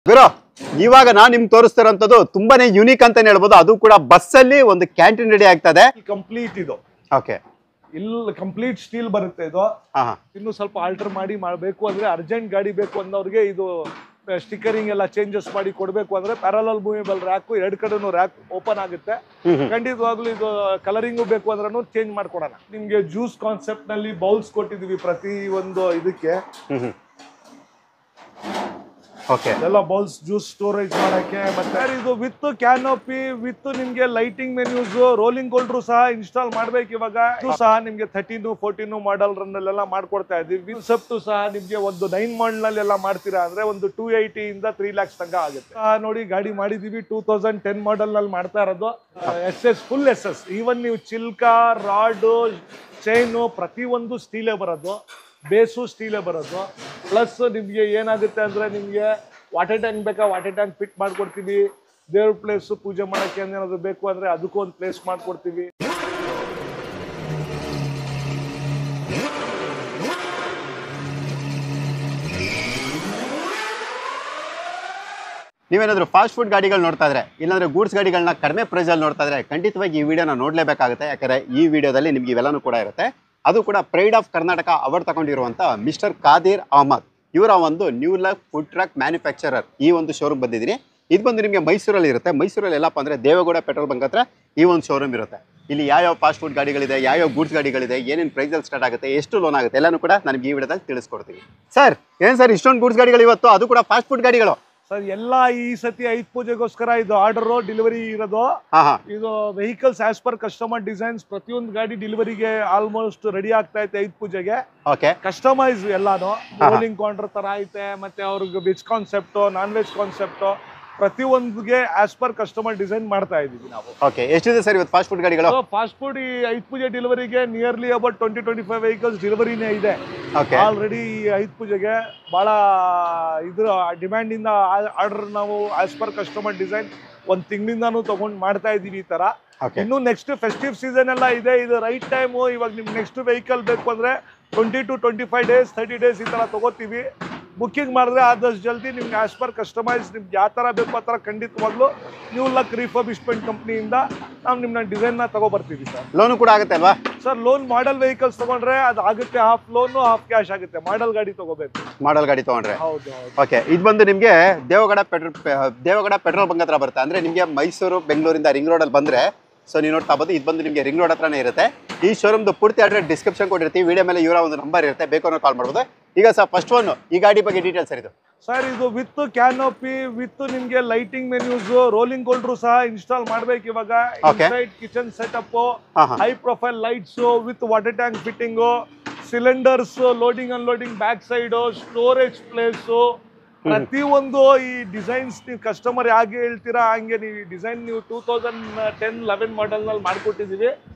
ಗುರು ಇವಾಗ ನಾನು ನಿಮ್ಗೆ ತೋರಿಸ್ತಿರೋಂಥದ್ದು ತುಂಬಾನೇ ಯೂನಿಕ್ ಅಂತಾನೆ ಹೇಳ್ಬೋದು. ಅದು ಕೂಡ ಬಸ್ ಅಲ್ಲಿ ಒಂದು ಕ್ಯಾಂಟೀನ್ ರೆಡಿ ಆಗ್ತದೆ. ಕಂಪ್ಲೀಟ್ ಇದು ಓಕೆ, ಇಲ್ಲಿ ಕಂಪ್ಲೀಟ್ ಸ್ಟೀಲ್ ಬರುತ್ತೆ ಇದು. ಇನ್ನು ಸ್ವಲ್ಪ ಆಲ್ಟರ್ ಮಾಡಿ ಮಾಡಬೇಕು ಅಂದ್ರೆ ಅರ್ಜೆಂಟ್ ಗಾಡಿ ಬೇಕು ಅನ್ನೋರಿಗೆ ಇದು ಸ್ಟಿಕರಿಂಗ್ ಎಲ್ಲ ಚೇಂಜಸ್ ಮಾಡಿ ಕೊಡಬೇಕು ಅಂದ್ರೆ ಪ್ಯಾರಲಲ್ ಮೂವೇಬಲ್ ರ್ಯಾಕ್, ಎರಡು ಕಡೆನೂ ರ್ಯಾಕ್ ಓಪನ್ ಆಗುತ್ತೆ. ಖಂಡಿತವಾಗ್ಲೂ ಇದು ಕಲರಿಂಗು ಬೇಕು ಅಂದ್ರೂ ಚೇಂಜ್ ಮಾಡ್ಕೊಡೋಣ. ನಿಮ್ಗೆ ಜ್ಯೂಸ್ ಕಾನ್ಸೆಪ್ಟ್ ನಲ್ಲಿ ಬೌಲ್ಸ್ ಕೊಟ್ಟಿದೀವಿ ಪ್ರತಿ ಒಂದು ಇದಕ್ಕೆ. ಎಲ್ಲ ಬೌಲ್ಸ್ ಜ್ಯೂಸ್ ಸ್ಟೋರೇಜ್ ಮಾಡಕ್ಕೆ. ಮತ್ತೆ ಇದು ವಿತ್ ಕ್ಯಾನೋಪಿ ವಿತ್ ನಿಮ್ಗೆ ಲೈಟಿಂಗ್ ಮೆನ್ಯೂಸ್, ರೋಲಿಂಗ್ ಹೋಲ್ಡರ್ ಸಹ ಇನ್ಸ್ಟಾಲ್ ಮಾಡ್ಬೇಕು ಇವಾಗ. ಇದು ಸಹ ನಿಮ್ಗೆ 13, 14 ಮಾಡೆಲ್ ರನ್ ಅಲ್ಲೆಲ್ಲ ಮಾಡ್ಕೊಡ್ತಾ ಇದೀವಿ. ವಿನ್ಸೆಪ್ಟ್ ಸಹ ನಿಮ್ಗೆ ಒಂದು 9 ಮಾಡಲ್ ನಲ್ಲಿ ಎಲ್ಲ ಮಾಡ್ತೀರಾ ಅಂದ್ರೆ ಒಂದು 280 ಇಂದ 3 lakhs ತನಕ ಆಗುತ್ತೆ. ನೋಡಿ ಗಾಡಿ ಮಾಡಿದೀವಿ 2010 ಮಾಡೆಲ್ ನಲ್ಲಿ ಮಾಡ್ತಾ ಇರೋದು. SS full SS. ಈವನ್ ನೀವು ಚಿಲ್ಕಾ, ರಾಡ್, ಚೈನು ಪ್ರತಿಯೊಂದು ಸ್ಟೀಲೇ ಬರೋದು, ಬೇಸು ಸ್ಟೀಲೇ ಬರೋದು. ಪ್ಲಸ್ ನಿಮ್ಗೆ ಏನಾಗುತ್ತೆ ಅಂದ್ರೆ ನಿಮ್ಗೆ ವಾಟರ್ ಟ್ಯಾಂಕ್ ಬೇಕಾ ವಾಟರ್ ಟ್ಯಾಂಕ್ ಫಿಟ್ ಮಾಡ್ಕೊಡ್ತೀವಿ. ದೇವ್ರ ಪ್ಲೇಸ್ ಪೂಜೆ ಮಾಡಕ್ಕೆ ಏನಾದ್ರು ಬೇಕು ಅಂದ್ರೆ ಅದಕ್ಕೂ ಒಂದು ಪ್ಲೇಸ್ ಮಾಡ್ಕೊಡ್ತೀವಿ. ನೀವೇನಾದ್ರೂ ಫಾಸ್ಟ್ ಫುಡ್ ಗಾಡಿಗಳು ನೋಡ್ತಾ ಇದ್ರೆ, ಇಲ್ಲಾಂದ್ರೆ ಗೂಡ್ಸ್ ಗಾಡಿಗಳನ್ನ ಕಡಿಮೆ ಪ್ರೈಸ್ ಅಲ್ಲಿ ನೋಡ್ತಾ ಇದ್ರೆ ಖಂಡಿತವಾಗಿ ಈ ವಿಡಿಯೋನ ನೋಡ್ಲೇಬೇಕಾಗುತ್ತೆ. ಯಾಕಂದ್ರೆ ಈ ವಿಡಿಯೋದಲ್ಲಿ ನಿಮ್ಗೆ ಇವೆಲ್ಲನೂ ಕೂಡ ಇರುತ್ತೆ. ಅದು ಕೂಡ ಪ್ರೈಡ್ ಆಫ್ ಕರ್ನಾಟಕ ಅವಾರ್ಡ್ ತಗೊಂಡಿರುವಂತ ಮಿಸ್ಟರ್ ಕಾದಿರ್ ಅಹಮದ್ ಇವರ ಒಂದು new life food truck manufacturer ಈ ಒಂದು ಶೋರೂಮ್ ಬಂದಿದ್ದೀನಿ. ಇದು ಬಂದು ನಿಮಗೆ ಮೈಸೂರಲ್ಲಿ ಇರುತ್ತೆ. ಮೈಸೂರಲ್ಲಿ ಎಲ್ಲಪ್ಪ ಅಂದ್ರೆ ದೇವೇಗೌಡ ಪೆಟ್ರೋಲ್ ಬಂಕ್ ಹತ್ರ ಈ ಒಂದು ಶೋರೂಮ್ ಇರುತ್ತೆ. ಇಲ್ಲಿ ಯಾವ ಫಾಸ್ಟ್ ಫುಡ್ ಗಾಡಿಗಳಿದೆ, ಯಾವ ಗೂಡ್ಸ್ ಗಾಡಿಗಳಿದೆ, ಏನೇನು ಪ್ರೈಸಲ್ಲಿ ಸ್ಟಾರ್ಟ್ ಆಗುತ್ತೆ, ಎಷ್ಟು ಲೋನ್ ಆಗುತ್ತೆ ಎಲ್ಲನೂ ಕೂಡ ನನಗೆ ಈ ವಿಡಿಯೋದಲ್ಲಿ ತಿಳಿಸ್ಕೊಡ್ತೀವಿ. ಸರ್ ಏನು ಸರ್ ಇಷ್ಟೊಂದು ಗೂಡ್ಸ್ ಗಾಡಿಗಳು ಇವತ್ತು, ಅದು ಕೂಡ ಫಾಸ್ಟ್ ಫುಡ್ ಗಾಡಿಗಳು? ಸರ್ ಎಲ್ಲ ಈ ಸತಿ ಐದ್ ಪೂಜೆಗೋಸ್ಕರ ಇದು ಆರ್ಡರ್ ಡೆಲಿವರಿ ಇರೋದು. ಇದು vehicles as per customer designs ಪ್ರತಿಯೊಂದು ಗಾಡಿ ಡೆಲಿವರಿಗೆ ಆಲ್ಮೋಸ್ಟ್ ರೆಡಿ ಆಗ್ತಾ ಐತೆ ಐದ್ ಪೂಜೆಗೆ. ಕಸ್ಟಮೈಸ್ ಎಲ್ಲಾನು ರೋಲಿಂಗ್ ಕೌಂಟರ್ ತರ ಐತೆ. ಮತ್ತೆ ಅವ್ರಿಗೆ veg concept, non veg concept ಪ್ರತಿಯೊಂದಿಗೆ ಆಸ್ ಪರ್ ಕಸ್ಟಮರ್ ಡಿಸೈನ್ ಮಾಡ್ತಾ ಇದೀವಿ ನಾವು. ಓಕೆ, ಎಷ್ಟಿದೆ ಸರ್ ಇವತ್ತು ಫಾಸ್ಟ್ ಫುಡ್ ಗಾಡಿಗಳು? ಫಾಸ್ಟ್ ಫುಡ್ ಈ ಐದ್ ಪೂಜೆ ಡೆಲಿವರಿಗೆ ನಿಯರ್ಲಿ ಅಬೌಟ್ 20-25 ವೆಹಿಕಲ್ಸ್ ಡೆಲಿವರಿನೇ ಇದೆ ಆಲ್ರೆಡಿ. ಈ ಐದ್ ಪೂಜೆಗೆ ಬಹಳ ಇದ್ರ ಡಿಮ್ಯಾಂಡ್ ಇಂದ ಆರ್ಡರ್ ನಾವು ಆಸ್ ಪರ್ ಕಸ್ಟಮರ್ ಡಿಸೈನ್ ಒಂದ್ ತಿಂಗಳಿಂದಾನು ತಗೊಂಡ್ ಮಾಡ್ತಾ ಇದೀವಿ ಈ ತರ. ಇನ್ನು ನೆಕ್ಸ್ಟ್ ಫೆಸ್ಟಿವ್ ಸೀಸನ್ ಎಲ್ಲ ಇದೆ, ಇದು ರೈಟ್ ಟೈಮ್. ಇವಾಗ ನಿಮ್ಗೆ ನೆಕ್ಸ್ಟ್ ವೆಹಿಕಲ್ ಬೇಕು ಅಂದ್ರೆ 20 to 25 days 30 days ಈ ತರ ತಗೋತೀವಿ. ಬುಕ್ಕಿಂಗ್ ಮಾಡಿದ್ರೆ ಆದಷ್ಟು ಜಲ್ದಿ ನಿಮ್ಗೆ ಆಸ್ ಪರ್ ಕಸ್ಟಮೈಸ್ ನಿಮ್ಗೆ ಯಾವ ಥರ ಬೇಕು ಆ ಥರ ಖಂಡಿತವಾಗ್ಲೂ ನ್ಯೂ ಲಕ್ ರಿಫರ್ಬಿಶ್ಮೆಂಟ್ ಕಂಪ್ನಿಯಿಂದ ನಾವು ನಿಮ್ಮನ್ನ ಡಿಸೈನ್ನ ತಗೊಬರ್ತೀವಿ ಸರ್. ಲೋನು ಕೂಡ ಆಗುತ್ತೆ ಅಲ್ವಾ ಸರ್? ಲೋನ್ ಮಾಡಲ್ ವೆಹಿಕಲ್ಸ್ ತಗೊಂಡ್ರೆ ಅದು ಆಗುತ್ತೆ, ಹಾಫ್ ಲೋನು ಹಾಫ್ ಕ್ಯಾಶ್ ಆಗುತ್ತೆ. ಮಾಡಲ್ ಗಾಡಿ ತಗೋಬೇಕು. ಮಾಡಲ್ ಗಾಡಿ ತಗೊಂಡ್ರೆ ಹೌದು. ಓಕೆ, ಇದು ಬಂದು ನಿಮಗೆ ದೇವಗಡ ಪೆಟ್ರೋಲ್ ಬಂಕ್ ಹತ್ರ ಬರುತ್ತೆ. ಅಂದ್ರೆ ನಿಮಗೆ ಮೈಸೂರು ಬೆಂಗಳೂರಿಂದ ರಿಂಗ್ ರೋಡಲ್ಲಿ ಬಂದ್ರೆ ಸೊ ನೀವು ನೋಡ್ತಾ ಬೋದು. ಇದು ಬಂದು ನಿಮಗೆ ರಿಂಗ್ ರೋಡ್ ಹತ್ರನೇ ಇರುತ್ತೆ. ಈ ಶೋರೂಮ್ದು ಪೂರ್ತಿ ಅಡ್ರೆಸ್ ಡಿಸ್ಕ್ರಿಪ್ಷನ್ ಕೊಟ್ಟಿರ್ತೀವಿ. ವಿಡಿಯೋ ಮೇಲೆ ಇವರ ಒಂದು ನಂಬರ್ ಇರುತ್ತೆ, ಬೇಕು ಅನ್ನೋ ಕಾಲ್ ಮಾಡ್ಬೋದು. ಈಗ ಸರ್ ಫಸ್ಟ್ ಒನ್ ಈ ಗಾಡಿ ಬಗ್ಗೆ ಡೀಟೇಲ್ಸ್ ಸರ್. ಇದು ಸರ್ ಇದು ವಿತ್ ಕ್ಯಾನೋಪಿ ವಿತ್ ನಿಮ್ಗೆ ಲೈಟಿಂಗ್ ಮೆನ್ಯೂಸ್, ರೋಲಿಂಗ್ ಹೋಲ್ಡರ್ ಸಹ ಇನ್ಸ್ಟಾಲ್ ಮಾಡ್ಬೇಕು ಇವಾಗ. Inside kitchen setup, high profile lights with water tank fitting, cylinders, loading unloading back side, storage place ಪ್ರತಿಯೊಂದು ಈ ಡಿಸೈನ್ಸ್ ನೀವು ಕಸ್ಟಮರ್ ಹೇಗೆ ಹೇಳ್ತೀರಾ ಹಂಗೆ ನೀವು ಈ ಡಿಸೈನ್ ನೀವು 2010-11 ಮಾಡೆಲ್ ನಲ್ಲಿ ಮಾಡ್ಕೊಟ್ಟಿದೀವಿ.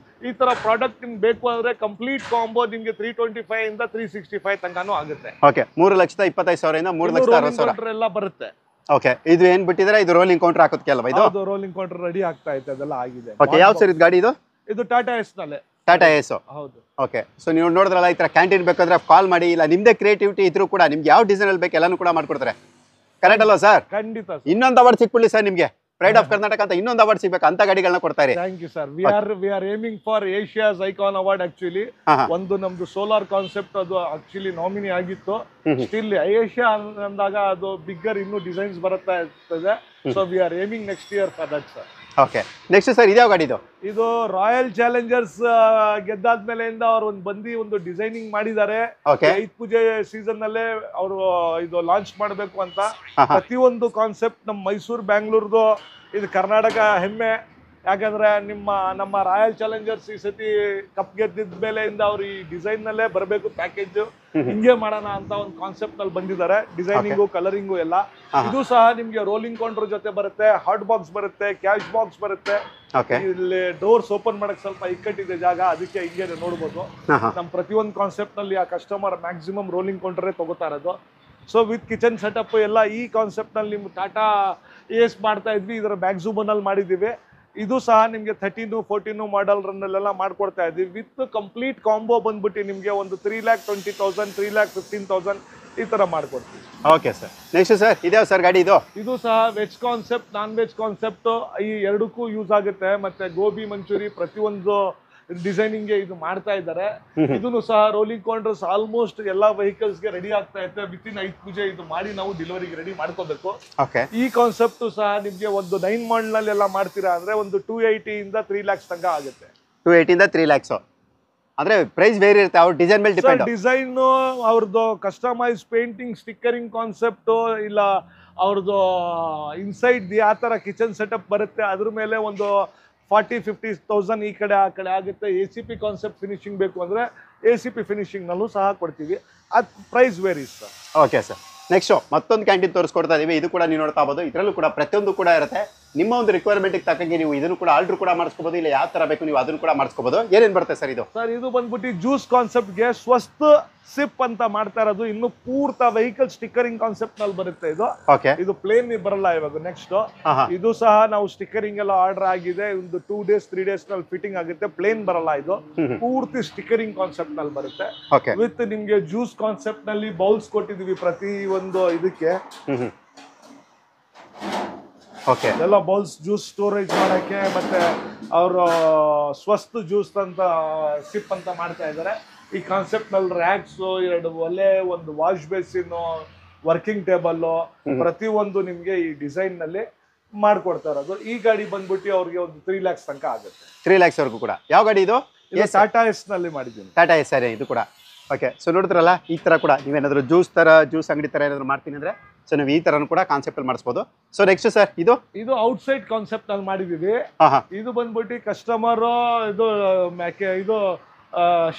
ಈ ತರ ಪ್ರಾಡಕ್ಟ್ ನಿಮ್ಗೆ ಬೇಕು ಅಂದ್ರೆ ಕಂಪ್ಲೀಟ್ ಕಾಂಬೋ ನಿಮ್ಗೆ 325 ಇಂದ 365 ತನಕನೂ ಆಗುತ್ತೆ. ಓಕೆ, 3,25,000 ಇಂದ 3,60,000 ಎಲ್ಲ ಬರುತ್ತೆ. ಓಕೆ, ಇದು ಏನ್ ಬಿಟ್ಟಿದ್ರೆ ಇದು ರೋಲಿಂಗ್ ಕೌಂಟರ್ ಹಾಕೋದಕ್ಕೆ ಅಲ್ವಾ? ಇದು ರೋಲಿಂಗ್ ಕೌಂಟರ್ ರೆಡಿ ಆಗ್ತಾ ಇದೆ, ಅದೆಲ್ಲ ಆಗಿದೆ. ಓಕೆ, ಯಾವ ಸರ್ ಇದು ಗಾಡಿ? ಇದು ಟಾಟಾ ಎಸ್ ನಲ್ಲಿ. ಟಾಟಾ ಎಸ್. ಹೌದು. ಓಕೆ, ಸೊ ನೀವು ನೋಡಿದ್ರಲ್ಲ ಈ ತರ ಕ್ಯಾಂಟೀನ್ ಬೇಕಾದ್ರೆ ಕಾಲ್ ಮಾಡಿ. ಇಲ್ಲ ನಿಮ್ದೇ ಕ್ರಿಯೇಟಿವಿಟಿ ಇದ್ರೂ ಕೂಡ ನಿಮ್ಗೆ ಯಾವ ಡಿಸೈನ್ ಅಲ್ಲಿ ಬೇಕು ಎಲ್ಲಾನು ಕೂಡ ಮಾಡ್ಕೊಡ್ತಾರೆ. ಕರೆಕ್ಟ್ ಅಲ್ವಾ ಸರ್? ಖಂಡಿತ. ಇನ್ನೊಂದು ಅವಾರ್ಡ್ ಸಿಕ್ಬಿಡ್ಲಿ ಸರ್ ನಿಮ್ಗೆ, ಪ್ರೈಡ್ ಆಫ್ ಕರ್ನಾಟಕ ಅಂತ ಇನ್ನೊಂದು ಅವಾರ್ಡ್ ಸಿಗ್ಬೇಕು ಅಂತ ಗಾಡಿಗಳನ್ನ ಕೊಡ್ತಾರೆ. Thank you sir. We are aiming for Asia's icon award. Actually ಒಂದು ನಮ್ದು ಸೋಲಾರ್ ಕಾನ್ಸೆಪ್ಟ್ ಅದು ಆಕ್ಚುಲಿ ನಾಮಿನಿ ಆಗಿತ್ತು. ಸ್ಟಿಲ್ ಏಷ್ಯಾ ಅಂದಾಗ ಅದು ಬಿಗ್ಗರ್ ಇನ್ನೂ ಡಿಸೈನ್ಸ್ ಬರುತ್ತಾ ಇರ್ತದೆ. So we are aiming next year for that sir. Okay, next sir ಇದ್ಯಾವ ಗಾಡಿ? ಇದು ರಾಯಲ್ ಚಾಲೆಂಜರ್ಸ್ ಗೆದ್ದಾದ್ಮೇಲೆಯಿಂದ ಅವ್ರು ಒಂದು ಡಿಸೈನಿಂಗ್ ಮಾಡಿದ್ದಾರೆ. ಐದ್ ಪೂಜೆ ಸೀಸನ್ ನಲ್ಲೇ ಅವರು ಇದು ಲಾಂಚ್ ಮಾಡಬೇಕು ಅಂತ. ಪ್ರತಿಯೊಂದು ಕಾನ್ಸೆಪ್ಟ್ ನಮ್ಮ ಮೈಸೂರು ಬ್ಯಾಂಗ್ಳೂರ್ದು ಇದು ಕರ್ನಾಟಕ ಹೆಮ್ಮೆ. ಯಾಕಂದ್ರೆ ನಮ್ಮ ರಾಯಲ್ ಚಾಲೆಂಜರ್ಸ್ ಈ ಸತಿ ಕಪ್ ಗೆದ್ದಿದ ಮೇಲೆಯಿಂದ ಅವ್ರು ಈ ಡಿಸೈನ್ ನಲ್ಲೇ ಬರಬೇಕು, ಪ್ಯಾಕೇಜ್ ಹಿಂಗೆ ಮಾಡೋಣ ಅಂತ ಒಂದು ಕಾನ್ಸೆಪ್ಟ್ ನಲ್ಲಿ ಬಂದಿದ್ದಾರೆ. ಡಿಸೈನಿಂಗು, ಕಲರಿಂಗು ಎಲ್ಲ. ಇದು ಸಹ ನಿಮ್ಗೆ ರೋಲಿಂಗ್ ಕೌಂಟರ್ ಜೊತೆ ಬರುತ್ತೆ, ಹಾಟ್ ಬಾಕ್ಸ್ ಬರುತ್ತೆ, ಕ್ಯಾಶ್ ಬಾಕ್ಸ್ ಬರುತ್ತೆ. ಇಲ್ಲಿ ಡೋರ್ಸ್ ಓಪನ್ ಮಾಡಕ್ ಸ್ವಲ್ಪ ಇಕ್ಕಟ್ಟಿದೆ ಜಾಗ, ಅದಕ್ಕೆ ಹಿಂಗೆ ನೋಡ್ಬೋದು. ನಮ್ ಪ್ರತಿಯೊಂದು ಕಾನ್ಸೆಪ್ಟ್ ನಲ್ಲಿ ಆ ಕಸ್ಟಮರ್ ಮ್ಯಾಕ್ಸಿಮಮ್ ರೋಲಿಂಗ್ ಕೌಂಟರೇ ತಗೋತಾ ಇರೋದು. ಸೊ ವಿತ್ ಕಿಚನ್ ಸೆಟಪ್ ಎಲ್ಲ ಈ ಕಾನ್ಸೆಪ್ಟ್ ನಲ್ಲಿ ನಿಮ್ಗೆ ಟಾಟಾ ಎಸ್ ಮಾಡ್ತಾ ಇದ್ವಿ, ಇದರ ಮ್ಯಾಕ್ಸಿಮಮ್ ಅಲ್ಲಿ ಮಾಡಿದೀವಿ. ಇದು ಸಹ ನಿಮಗೆ 13, 14 ಮಾಡೆಲ್ ರನ್ ಅಲ್ಲೆಲ್ಲ ಮಾಡ್ಕೊಡ್ತಾ ಇದ್ದೀವಿ. ವಿತ್ ಕಂಪ್ಲೀಟ್ ಕಾಂಬೋ ಬಂದ್ಬಿಟ್ಟು ನಿಮಗೆ ಒಂದು 3,20,000, 3,15,000 ಈ ತರ ಮಾಡ್ಕೊಡ್ತೀವಿ. Okay sir. ನೆಕ್ಸ್ಟ್ ಸರ್ ಇದ್ಯಾವ ಸರ್ ಗಾಡಿ ಇದು? ಇದು ಸಹ veg concept, non veg concept ಈ ಎರಡಕ್ಕೂ ಯೂಸ್ ಆಗುತ್ತೆ. ಮತ್ತೆ ಗೋಬಿ ಮಂಚೂರಿ ಪ್ರತಿಯೊಂದು ಡಿಸೈನಿಂಗ್ ಇದು ಮಾಡ್ತಾ ಇದ್ದಾರೆ. ಇದನ್ನು ಸಹ ರೋಲಿಂಗ್ ಕೌಂಟರ್ಸ್ ಆಲ್ಮೋಸ್ಟ್ ಎಲ್ಲಾ ವೆಹಿಕಲ್ಸ್ ಗೆ ರೆಡಿ ಆಗ್ತಾ ಇರುತ್ತೆ. ವಿತಿನ್ 5 ಪೂಜೆ ಇದು ಮಾಡಿ ನಾವು ಡೆಲಿವರಿಗೆ ರೆಡಿ ಮಾಡ್ಕೋಬೇಕು. ಈ ಕಾನ್ಸೆಪ್ಟ್ ಸಹ ನಿಮ್ಗೆ ಒಂದು 9 ಮಾಡಲ್ ನಲ್ಲಿ ಎಲ್ಲ ಮಾಡ್ತೀರಾ ಅಂದ್ರೆ ಒಂದು 280 ಇಂದ 3 lakhs ತನಕ ಆಗುತ್ತೆ. 280 ಇಂದ 3 lakhs ಅಂದ್ರೆ ಪ್ರೈಸ್ ಬೇರೆ ಇರುತ್ತೆ, ಅವ್ರ ಡಿಸೈನ್ ಮೇಲೆ ಡಿಪೆಂಡ್. ಡಿಸೈನ್ ಅವ್ರದ್ದು ಕಸ್ಟಮೈಸ್ ಪೇಂಟಿಂಗ್, ಸ್ಟಿಕ್ಕರಿಂಗ್ ಕಾನ್ಸೆಪ್ಟ್, ಇಲ್ಲ ಅವ್ರದ್ದು ಇನ್ಸೈಡ್ ಯಾವ ತರ ಕಿಚನ್ ಸೆಟಪ್ ಬರುತ್ತೆ ಅದ್ರ ಮೇಲೆ ಒಂದು 40-50,000 ಈ ಕಡೆ ಆ ಕಡೆ ಆಗುತ್ತೆ. ACP ಕಾನ್ಸೆಪ್ಟ್ ಫಿನಿಶಿಂಗ್ ಬೇಕು ಅಂದ್ರೆ ACP ಫಿನಿಶಿಂಗ್ ನಲ್ಲೂ ಸಹ ಕೊಡ್ತೀವಿ. ಅದ್ price varies sir. Okay sir. Next ಮತ್ತೊಂದು ಕ್ಯಾಂಟೀನ್ ತೋರಿಸ್ಕೊಡ್ತಾ ಇದೀವಿ. ಇದು ಕೂಡ ನೀವು ನೋಡ್ತಾ ಇರಬಹುದು. ಇದರಲ್ಲೂ ಕೂಡ ಪ್ರತಿಯೊಂದು ಕೂಡ ಇರುತ್ತೆ. ನಿಮ್ಮ ಒಂದು ರಿಕ್ವೈರ್ಮೆಂಟ್ ತಕ್ಕಂಗೆ ನೀವು ಇದನ್ನು ಕೂಡ ಆರ್ಡರ್ ಕೂಡ ಮಾಡಿಸ್ಕೋಬಹುದು, ಇಲ್ಲ ಯಾವ ತರ ಬೇಕು ನೀವು ಅದನ್ನು ಕೂಡ ಮಾಡಿಸ್ಕೋಬಹುದು. ಏನೇನ್ ಬರುತ್ತೆ ಸರ್ ಇದು? ಸರ್ ಇದು ಬಂದ್ಬಿಟ್ಟು ಜ್ಯೂಸ್ ಕಾನ್ಸೆಪ್ಟ್ಗೆ ಸ್ವಸ್ಥ ಸಿಪ್ ಅಂತ ಮಾಡ್ತಾ ಇರೋದು. ಇನ್ನು ಪೂರ್ತ ವೆಹಿಕಲ್ ಸ್ಟಿಕ್ಕರಿಂಗ್ ಕಾನ್ಸೆಪ್ಟ್ ನಲ್ಲಿ ಬರುತ್ತೆ ಇದು. ಇದು ಪ್ಲೇನ್ ಬರಲ್ಲ ಇವಾಗ. ನೆಕ್ಸ್ಟ್ ಇದು ಸಹ ನಾವು ಸ್ಟಿಕ್ಕರಿಂಗ್ ಎಲ್ಲ ಆರ್ಡರ್ ಆಗಿದೆ. ಒಂದು 2 days 3 days ನಲ್ಲಿ ಫಿಟ್ಟಿಂಗ್ ಆಗುತ್ತೆ. ಪ್ಲೇನ್ ಬರಲ್ಲ ಇದು, ಪೂರ್ತಿ ಸ್ಟಿಕ್ಕರಿಂಗ್ ಕಾನ್ಸೆಪ್ಟ್ ನಲ್ಲಿ ಬರುತ್ತೆ. ವಿತ್ ನಿಮ್ಗೆ ಜ್ಯೂಸ್ ಕಾನ್ಸೆಪ್ಟ್ ನಲ್ಲಿ ಬೌಲ್ಸ್ ಕೊಟ್ಟಿದೀವಿ ಪ್ರತಿ ಒಂದು ಇದಕ್ಕೆ. ಎಲ್ಲ ಬೌಲ್ಸ್ ಜ್ಯೂಸ್ ಸ್ಟೋರೇಜ್ ಮಾಡಕ್ಕೆ, ಮತ್ತೆ ಅವರು ಸ್ವಸ್ಥ ಜ್ಯೂಸ್ ಅಂತ ಸಿಪ್ ಅಂತ ಮಾಡ್ತಾ ಇದ್ದಾರೆ. ಈ ಕಾನ್ಸೆಪ್ಟ್ ನಲ್ಲಿ ರ್ಯಾಕ್ಸ್, 2 ಒಲೆ, ಒಂದು ವಾಶ್ ಬೇಸಿನ್, ವರ್ಕಿಂಗ್ ಟೇಬಲ್, ಪ್ರತಿಯೊಂದು ನಿಮ್ಗೆ ಈ ಡಿಸೈನ್ ನಲ್ಲಿ ಮಾಡ್ಕೊಡ್ತಾ ಇರೋದು. ಈ ಗಾಡಿ ಬಂದ್ಬಿಟ್ಟು ಅವ್ರಿಗೆ ಒಂದು 3 lakhs ತನಕ ಆಗುತ್ತೆ. 3 lakhs ವರೆಗೂ ಕೂಡ. ಯಾವ ಗಾಡಿ ಇದು? ಟಾಟಾ ಎಸ್ ನಲ್ಲಿ ಮಾಡಿದ್ದೀನಿ. ಟಾಟಾ ಎಸ್ ಸರಿ ಇದು ಕೂಡ. ಓಕೆ. ಸೊ ನೋಡಿದ್ರಲ್ಲ, ಈ ತರ ಕೂಡ ನೀವೇನಾದ್ರು ಜ್ಯೂಸ್ ಅಂಗಡಿ ತರ ಏನಾದ್ರು ಮಾಡ್ತೀನಿ ಅಂದ್ರೆ ಸೊ ನೀವು ಈ ತರನು ಕೂಡ ಕಾನ್ಸೆಪ್ಟ್ ಅಲ್ಲಿ ಮಾಡಿಸಬಹುದು. ಸೊ ನೆಕ್ಸ್ಟ್ ಸರ್ ಇದು ಔಟ್ ಸೈಡ್ ಕಾನ್ಸೆಪ್ಟ್ ಅಲ್ಲಿ ಮಾಡಿದೀವಿ. ಇದು ಬಂದ್ಬಿಟ್ಟು ಕಸ್ಟಮರ್ ಇದು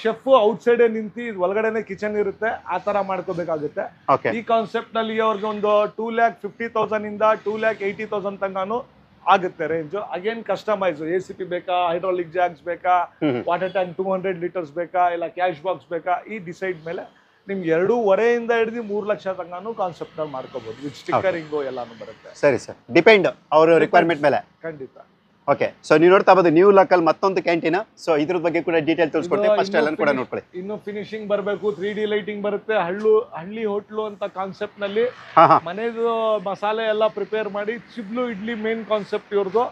ಶೆಫ್ ಔಟ್ ಸೈಡ್ ನಿಂತಿ ಒಳಗಡೆನೆ ಕಿಚನ್ ಇರುತ್ತೆ, ಆ ತರ ಮಾಡ್ಕೋಬೇಕಾಗುತ್ತೆ. ಈ ಕಾನ್ಸೆಪ್ಟ್ ನಲ್ಲಿ ಅವ್ರಿಗೆ ಒಂದು 2,50,000 ಇಂದ 2,80,000 ತನಕ ಆಗುತ್ತೆ ರೇಂಜ್. ಅಗೇನ್ ಕಸ್ಟಮೈಸ್, ACP ಬೇಕಾ, ಹೈಡ್ರಾಲಿಕ್ ಜಾಗ್ಸ್ ಬೇಕಾ, ವಾಟರ್ ಟ್ಯಾಂಕ್ 200 ಲೀಟರ್ಸ್ ಬೇಕಾ, ಇಲ್ಲ ಕ್ಯಾಶ್ ಬಾಕ್ಸ್ ಬೇಕಾ, ಈ ಡಿಸೈಡ್ ಮೇಲೆ ನಿಮ್ಗೆ 2.5 ಇಂದ ಹಿಡಿದು 3 ಲಕ್ಷ ತನಕ ಕಾನ್ಸೆಪ್ಟ್ ನಲ್ಲಿ ಮಾಡ್ಕೋಬಹುದು. ವಿತ್ ಸ್ಟಿಕ್ಕರಿಂಗ್ ಎಲ್ಲಾನು ಬರುತ್ತೆ. ಸರಿ ಸರ್, ಡಿಪೆಂಡ್ ಅವ್ರ ರಿಕ್ವೈರ್ಮೆಂಟ್ ಮೇಲೆ. ಖಂಡಿತ. ಓಕೆ. ಸೊ ನೀವು ನೋಡ್ತಾ ಇರೋದು ನ್ಯೂ ಲೋಕಲ್ ಮತ್ತೊಂದು ಕ್ಯಾಂಟೀನ್. ಸೊ ಇದ್ರ ಬಗ್ಗೆ ಕೂಡ ಡೀಟೇಲ್ ತಿಳಿಸ್ಕೊಡ್ತೀವಿ. ಫಸ್ಟ್ ಎಲ್ಲ ಕೂಡ ನೋಡ್ಕೊಳ್ಳಿ. ಇನ್ನು ಫಿನಿಶಿಂಗ್ ಬರಬೇಕು, 3D ಲೈಟಿಂಗ್ ಬರುತ್ತೆ. ಹಳ್ಳಿ ಹೋಟ್ಲು ಅಂತ ಕಾನ್ಸೆಪ್ಟ್ ನಲ್ಲಿ ಮನೆದು ಮಸಾಲೆ ಎಲ್ಲ ಪ್ರಿಪೇರ್ ಮಾಡಿ, ಚಿಬ್ಲು ಇಡ್ಲಿ ಮೇನ್ ಕಾನ್ಸೆಪ್ಟ್ ಇವ್ರದ್ದು.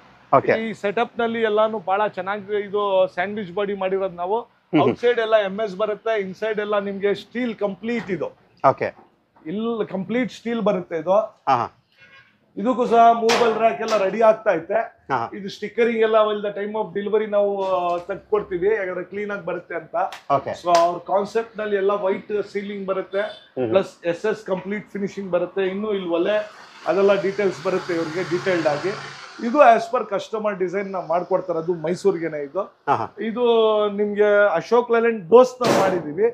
ಈ ಸೆಟಪ್ ನಲ್ಲಿ ಎಲ್ಲಾನು ಬಹಳ ಚೆನ್ನಾಗಿ ಇದು ಸ್ಯಾಂಡ್ವಿಚ್ ಬಾಡಿ ಮಾಡಿರೋದು ನಾವು. ಔಟ್ ಸೈಡ್ ಎಲ್ಲ MS ಬರುತ್ತೆ, ಇನ್ಸೈಡ್ ಎಲ್ಲ ನಿಮ್ಗೆ ಸ್ಟೀಲ್ ಕಂಪ್ಲೀಟ್ ಇದು. ಇಲ್ಲಿ ಕಂಪ್ಲೀಟ್ ಸ್ಟೀಲ್ ಬರುತ್ತೆ ಇದು. ಇದಕ್ಕೂ ಸಹ ಮೂವಬಲ್ ರ್ಯಾಕ್ ಎಲ್ಲ ರೆಡಿ ಆಗ್ತಾ ಐತೆ. ಇದು ಸ್ಟಿಕ್ಕರಿಂಗ್ ಎಲ್ಲ ದ ಟೈಮ್ ಆಫ್ ಡೆಲಿವರಿ ನಾವು ತೆಗ್ಕೊಡ್ತೀವಿ, ಯಾಕಂದ್ರೆ ಕ್ಲೀನ್ ಆಗಿ ಬರುತ್ತೆ ಅಂತ. ಸೊ ಅವ್ರ ಕಾನ್ಸೆಪ್ಟ್ ನಲ್ಲಿ ಎಲ್ಲ ವೈಟ್ ಸೀಲಿಂಗ್ ಬರುತ್ತೆ, ಪ್ಲಸ್ SS ಕಂಪ್ಲೀಟ್ ಫಿನಿಶಿಂಗ್ ಬರುತ್ತೆ. ಇನ್ನು ಇಲ್ಲಿ ಒಲೆ ಅದೆಲ್ಲ ಡೀಟೇಲ್ಸ್ ಬರುತ್ತೆ ಇವ್ರಿಗೆ ಡೀಟೇಲ್ಡ್ ಆಗಿ. ಇದು ಆಸ್ ಪರ್ ಕಸ್ಟಮರ್ ಡಿಸೈನ್ ನಾವು ಮಾಡ್ಕೊಡ್ತಾರೆ. ಅದು ಮೈಸೂರಿಗೆನೆ ಇದು ನಿಮ್ಗೆ ಅಶೋಕ್ ಲೇಲ್ಯಾಂಡ್ ದೋಸ್ತ್ ಮಾಡಿದೀವಿ.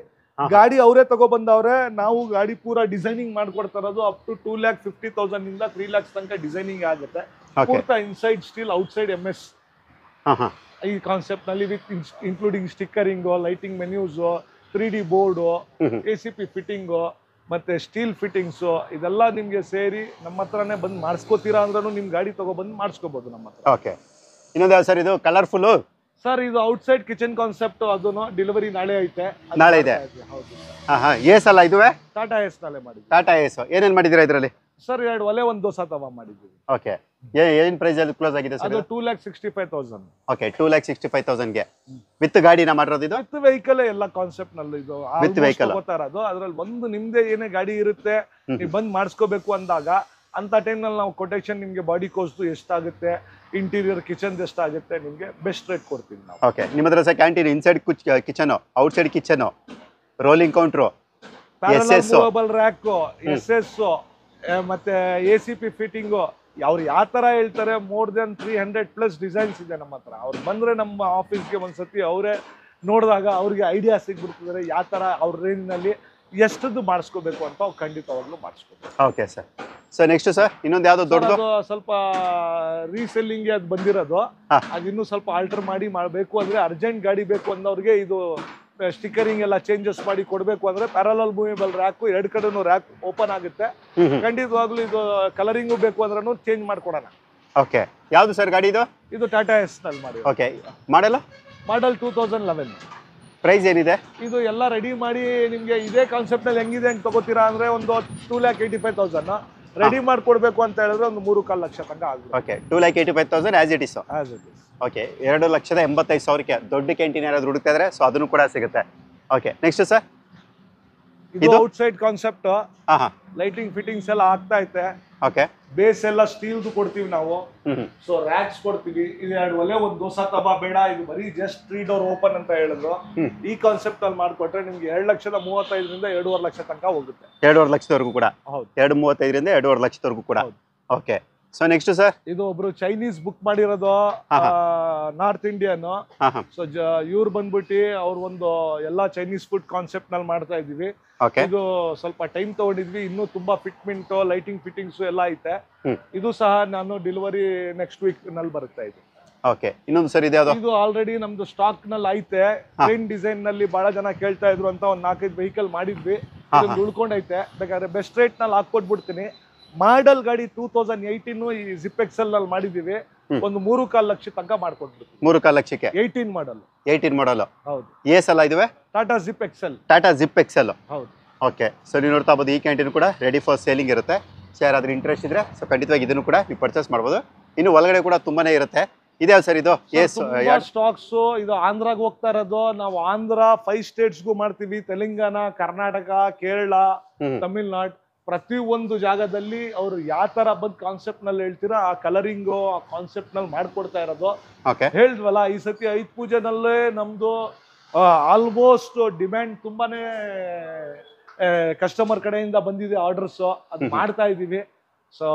ಗಾಡಿ ಅವರೇ ತಗೊಬಂದವ್ರೆ. ನಾವು ಗಾಡಿ ಪೂರಾ ಡಿಸೈನಿಂಗ್ ಮಾಡ್ಕೊಡ್ತಾ ಇರೋದು. ಅಪ್ ಟು 2,50,000 ಇಂದ 3 lakhs ತನಕ ಡಿಸೈನಿಂಗ್ ಆಗುತ್ತೆ. ಪೂರ್ತ inside steel, outside MS ಈ ಕಾನ್ಸೆಪ್ಟ್ ನಲ್ಲಿ with including stickering, lighting menus, 3D board, ACP fitting, ಮತ್ತೆ ಸ್ಟೀಲ್ ಫಿಟ್ಟಿಂಗ್ಸ್, ಇದೆಲ್ಲ ನಿಮ್ಗೆ ಸೇರಿ ನಮ್ಮ ಹತ್ರನೇ ಬಂದು ಮಾಡಿಸ್ಕೋತೀರಾ ಅಂದ್ರೂ ನಿಮ್ ಗಾಡಿ ತಗೊಬಂದು ಮಾಡಿಸ್ಕೋಬಹುದು ನಮ್ಮ ಹತ್ರ. ಓಕೆ. ಇನ್ನೊಂದು ಸರ್ ಇದು ಕಲರ್ಫುಲ್ ಸರ್, ಇದು ಔಟ್ ಸೈಡ್ ಕಿಚನ್ ಕಾನ್ಸೆಪ್ಟ್. ಅದನ್ನು ಡೆಲಿವರಿ ನಾಳೆ ಐತೆ. ನಾಳೆ ಇದೆ. ಎಸ್ ಅಲ್ಲ ಇದುವೇ? ಟಾಟಾ ಎಸ್ ನಾಳೆ ಮಾಡಿದ್ವಿ. ಟಾಟಾ ಎಸ್ ಏನೇನ್ ಮಾಡಿದಿರಾ ಇದರಲ್ಲಿ? ಸರ್ 2 ಒಲೆ 1 ದೋಸೆ ತವ ಮಾಡಿದ್ವಿ. ಓಕೆ. ಏನ್ ಪ್ರೈಸ್ ಅಲ್ಲಿ ಕ್ಲೋಸ್ ಆಗಿದೆ ಸರ್? ಅದು 2,65,000. ಓಕೆ. 2,65,000 ಗೆ ವಿತ್ ಗಾಡಿನ ಮಾಡಿರೋದು ಇದು? ವಿತ್ ವೆಹಿಕಲ್ ಎಲ್ಲ ಕಾನ್ಸೆಪ್ಟ್ ನಲ್ಲಿ ಇದು ವಿತ್ ವೆಹಿಕಲ್ ತಗೋತಾ ಇರೋದು. ಅದ್ರಲ್ಲಿ ಒಂದು ನಿಮ್ದೇ ಏನೇ ಗಾಡಿ ಇರುತ್ತೆ, ನೀವು ಬಂದ್ ಮಾಡಿಸ್ಕೋಬೇಕು ಅಂದಾಗ ಅಂತ ಟೈಮ್ ನಲ್ಲಿ ನಾವು ಕೊಟೇಶನ್ ನಿಮ್ಗೆ ಬಾಡಿ ಕಾಸ್ಟ್ ಎಷ್ಟಾಗುತ್ತೆ, ಇಂಟೀರಿಯರ್ ಕಿಚನ್ ಎಷ್ಟಾಗುತ್ತೆ, ನಿಮ್ಗೆ ಬೆಸ್ಟ್ ರೇಟ್ ಕೊಡ್ತೀವಿ ನಾವು. ಓಕೆ. ನಿಮ್ಮ ಹತ್ರ sir canteen inside kitchen, out side kitchen, rolling counter, movable rack, SS ಮತ್ತೆ ACP ಫಿಟ್ಟಿಂಗ್, ಅವ್ರು ಯಾವ ತರ ಹೇಳ್ತಾರೆ ಮೋರ್ ದೆನ್ 300+ ಡಿಸೈನ್ಸ್ ಇದೆ ನಮ್ಮ ಹತ್ರ. ಅವ್ರು ಬಂದ್ರೆ ನಮ್ಮ ಆಫೀಸ್ಗೆ ಒಂದ್ಸತಿ ಅವರೇ ನೋಡಿದಾಗ ಅವ್ರಿಗೆ ಐಡಿಯಾ ಸಿಗ್ಬಿಡ್ತಿದ್ದಾರೆ ಯಾವ ತರ ಅವ್ರ ರೇಂಜ್ ನಲ್ಲಿ ಎಷ್ಟದ್ದು ಮಾಡಿಸ್ಕೋಬೇಕು ಅಂತ. ಅವ್ರು ಖಂಡಿತವಾಗ್ಲೂ ಮಾಡಿಸ್ಕೋಬೇಕು. Okay sir. So next sir ಇನ್ನೊಂದು ಯಾವ್ದು ದೊಡ್ಡದು ಸ್ವಲ್ಪ ರೀಸೆಲ್ಲಿಂಗ್ ಅದು ಬಂದಿರೋದು. ಅದಿನ್ನೂ ಸ್ವಲ್ಪ ಆಲ್ಟರ್ ಮಾಡಿ ಮಾಡಬೇಕು ಅಂದ್ರೆ, ಅರ್ಜೆಂಟ್ ಗಾಡಿ ಬೇಕು ಅಂದವ್ರಿಗೆ ಇದು ಸ್ಟಿಕ್ಕರಿಂಗ್ ಎಲ್ಲ ಚೇಂಜಸ್ ಮಾಡಿ ಕೊಡಬೇಕು ಅಂದ್ರೆ ಪ್ಯಾರಲಲ್ ಮೂವೇಬಲ್ ರ್ಯಾಕ್, 2 ಕಡೆನೂ ರ್ಯಾಕ್ ಓಪನ್ ಆಗುತ್ತೆ. ಖಂಡಿತವಾಗ್ಲೂ ಇದು ಕಲರಿಂಗು ಬೇಕು ಅಂದ್ರೂ ಚೇಂಜ್ ಮಾಡ್ಕೊಡೋಣ. ಓಕೆ. ಯಾವ್ದು ಸರ್ ಗಾಡಿ ಇದು? ಇದು ಟಾಟಾ ಎಸ್ ನಲ್ಲಿ ಮಾಡಿ. ಓಕೆ. ಮಾಡಲ್ 2011. ಪ್ರೈಸ್ ಏನಿದೆ? ಇದು ಎಲ್ಲ ರೆಡಿ ಮಾಡಿ ನಿಮ್ಗೆ ಇದೇ ಕಾನ್ಸೆಪ್ಟ್ ನಲ್ಲಿ ಹೆಂಗಿದೆ ಅಂತ ತಗೋತೀರಾ ಅಂದ್ರೆ ಒಂದು 2,85,000 ರೆಡಿ ಮಾಡ್ಕೊಡ್ಬೇಕು ಅಂತ ಹೇಳಿದ್ರೆ ಒಂದು 3.25 ಲಕ್ಷ ತನಕ ಆಗುತ್ತೆ. Okay, 2,85,000 as it is. Okay, 2,85,000ಕ್ಕೆ ದೊಡ್ಡ ಕ್ಯಾಂಟೀನ್ ಯಾರಾದ್ರೂ ಹುಡುಕ್ತಾ ಇದ್ರೆ ಸೊ ಅದನ್ನು ಕೂಡ ಸಿಗುತ್ತೆ. ಓಕೆ, ನೆಕ್ಸ್ಟ್ ಸರ್, ಇದು ಔಟ್ಸೈಡ್ ಕಾನ್ಸೆಪ್ಟ್. ಲೈಟಿಂಗ್ ಫಿಟ್ಟಿಂಗ್ಸ್ ಎಲ್ಲ ಆಗ್ತಾ ಐತೆ. ಓಕೆ, ಬೇಸ್ ಎಲ್ಲ ಸ್ಟೀಲ್ದು ಕೊಡ್ತೀವಿ ನಾವು. ಸೊ ರ್ಯಾಕ್ಸ್ ಕೊಡ್ತೀವಿ. ಇದು 2 ಒಲೆ ಒಂದು ದೋಸಾ ತವಾ ಬೇಡ, ಇದು ಬರೀ ಜಸ್ಟ್ 3 ಡೋರ್ ಓಪನ್ ಅಂತ ಹೇಳಿದ್ರು. ಈ ಕಾನ್ಸೆಪ್ಟ್ ಅಲ್ಲಿ ಮಾಡ್ಕೊಟ್ರೆ ನಿಮ್ಗೆ 2,35,000ರಿಂದ 2.5 ಲಕ್ಷ ತನಕ ಹೋಗುತ್ತೆ. 2.5 ಲಕ್ಷದವರೆಗೂ ಕೂಡ? ಹೌದು, 2.35ರಿಂದ 2.5 ಲಕ್ಷದವರೆಗೂ ಕೂಡ. ಓಕೆ, ಸೊ ನೆಕ್ಸ್ಟ್ ಸರ್, ಇದು ಒಬ್ರು ಚೈನೀಸ್ ಬುಕ್ ಮಾಡಿರೋದು, ನಾರ್ತ್ ಇಂಡಿಯನ್. ಸೊ ಇವ್ರು ಬಂದ್ಬಿಟ್ಟು ಅವ್ರ ಒಂದು ಎಲ್ಲಾ ಚೈನೀಸ್ ಫುಡ್ ಕಾನ್ಸೆಪ್ಟ್ ನಲ್ಲಿ ಮಾಡ್ತಾ ಇದೀವಿ. ಇದು ಸ್ವಲ್ಪ ಟೈಮ್ ತಗೊಂಡಿದ್ವಿ, ಇನ್ನೂ ತುಂಬಾ ಫಿಟ್ಮೆಂಟ್ ಲೈಟಿಂಗ್ ಫಿಟ್ಟಿಂಗ್ಸ್ ಎಲ್ಲ ಐತೆ. ಇದು ಸಹ ನಾನು ಡೆಲಿವರಿ ನೆಕ್ಸ್ಟ್ ವೀಕ್ ನಲ್ಲಿ ಬರುತ್ತೆ. ಇದು ಓಕೆ, ಇನ್ನೊಂದು ಸರ್ ಇದೆ, ಇದು ಆಲ್ರೆಡಿ ನಮ್ದು ಸ್ಟಾಕ್ ನಲ್ಲಿ ಐತೆ. ಟ್ರೈನ್ ಡಿಸೈನ್ ನಲ್ಲಿ ಬಹಳ ಜನ ಕೇಳ್ತಾ ಇದ್ರು ಅಂತ ಒಂದು 4-5 ವೆಹಿಕಲ್ ಮಾಡಿದ್ವಿ. ಉಳ್ಕೊಂಡೈತೆ, ಬೇಕಾದ್ರೆ ಬೆಸ್ಟ್ ರೇಟ್ ನಲ್ಲಿ ಹಾಕೊಟ್ಬಿಡ್ತೀನಿ. ಮಾಡೆಲ್ ಗಾಡಿ 2018 ಈ ಜಿಪ್ ಎಕ್ಸೆಲ್ ನಲ್ಲಿ ಮಾಡಿದೀವಿ. ಒಂದು 3.25 ಲಕ್ಷ ತನಕ ಮಾಡ್ಕೊಟ್ಬಿಡ್ತೀವಿ. 3.25 ಲಕ್ಷಕ್ಕೆ 18 ಮಾಡಲ್. 18 ಮಾಡಲ್. ಹೌದು, ಏಸ್ ಎಲ್ಲ ಇದಾವೆ. Tata Zip XL. Tata Zip XL. ಹೌದು. ಓಕೆ, ಸೊ ನೀವು ನೋಡ್ತಾ ಇರ್ಬೋದು, ಈ ಕ್ಯಾಂಟೀನ್ ಕೂಡ ರೆಡಿ ಫಾರ್ ಸೇಲಿಂಗ್ ಇರುತ್ತೆ. ಸೊ ಯಾರಾದ್ರೂ ಇಂಟ್ರೆಸ್ಟ್ ಇದ್ರೆ ಸೊ ಖಂಡಿತವಾಗಿ ಇದನ್ನು ಕೂಡ ನೀವು ಪರ್ಚೇಸ್ ಮಾಡ್ಬೋದು. ಇನ್ನು ಒಳಗಡೆ ಕೂಡ ತುಂಬಾನೇ ಇರುತ್ತೆ. ಇದೆ ಸರ್ ಇದು? ಸ್ಟಾಕ್ಸ್ ಇದು ಆಂಧ್ರಾಗ ಹೋಗ್ತಾ ಇರೋದು. ನಾವು ಆಂಧ್ರ 5 ಸ್ಟೇಟ್ಸ್ಗೂ ಮಾಡ್ತೀವಿ. ತೆಲಂಗಾಣ, ಕರ್ನಾಟಕ, ಕೇರಳ, ತಮಿಳ್ನಾಡು, ಪ್ರತಿ ಒಂದು ಜಾಗದಲ್ಲಿ ಅವ್ರು ಯಾವ ತರ ಬಂದ್ ಕಾನ್ಸೆಪ್ಟ್ ನಲ್ಲಿ ಹೇಳ್ತೀರಾ ಆ ಕಲರಿಂಗು ಆ ಕಾನ್ಸೆಪ್ಟ್ ನಲ್ಲಿ ಮಾಡ್ಕೊಡ್ತಾ ಇರೋದು. ಹೇಳಿದ್ವಲ್ಲ, ಈ ಸತಿ 5 ಪೂಜೆನಲ್ಲೇ ನಮ್ದು ಆಲ್ಮೋಸ್ಟ್ ಡಿಮ್ಯಾಂಡ್ ತುಂಬಾನೇ ಕಸ್ಟಮರ್ ಕಡೆಯಿಂದ ಬಂದಿದೆ ಆರ್ಡರ್ಸ್. ಅದು ಮಾಡ್ತಾ ಇದೀವಿ. ಸೊ